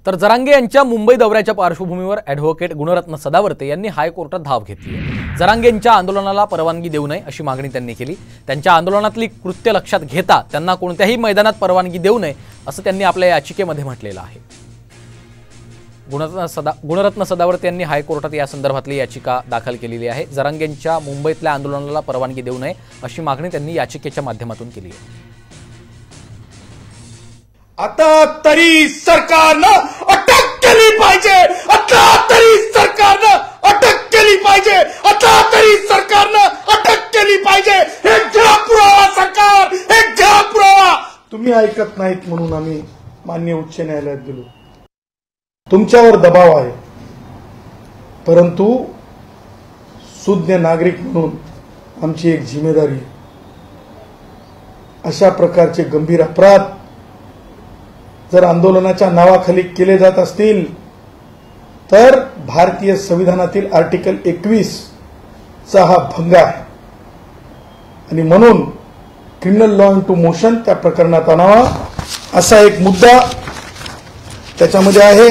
तर जरांगे यांच्या मुंबई दौऱ्याच्या पार्श्वभूमीवर ॲडव्होकेट गुणरत्न सदावर्ते यांनी हायकोर्टात धाव घेतली आहे। जरांगेंच्या आंदोलनाला परवानगी देऊ नये अशी मागणी त्यांनी केली। त्यांच्या आंदोलनातली कृत्य लक्षात घेता त्यांना कोणत्याही मैदानात परवानगी देऊ नये असं त्यांनी आपल्या याचिकेमध्ये म्हटलेलं आहे। गुणरत्न सदावर्ते यांनी हायकोर्टात या संदर्भातली याचिका दाखल केलेली आहे। जरांगेंच्या मुंबईतल्या आंदोलनाला परवानगी देऊ नये अशी मागणी त्यांनी याचिकेच्या माध्यमातून केली आहे। आता तरी सरकारनं अटक केली पाहिजे, आता तरी सरकारनं अटक केली पाहिजे, आता तरी सरकारनं अटक केली पाहिजे। हे घ्या पुरावा सरकार, हे घ्या पुरावा। तुम्ही ऐकत नाहीत म्हणून आम्ही माननीय उच्च न्यायालयात गेलो। तुमच्यावर दबाव आहे, परंतु सुज्ञ नागरिक म्हणून आमची एक जिम्मेदारी आहे। अशा प्रकारचे गंभीर अपराध जर आंदोलनाच्या नावाखाली केले जात असतील तर भारतीय संविधानातील आर्टिकल 21 चा हा भंग आहे आणि म्हणून क्रिमिनल लॉ इंटू मोशन त्या प्रकरणात आणावा असा एक मुद्दा त्याच्यामध्ये आहे।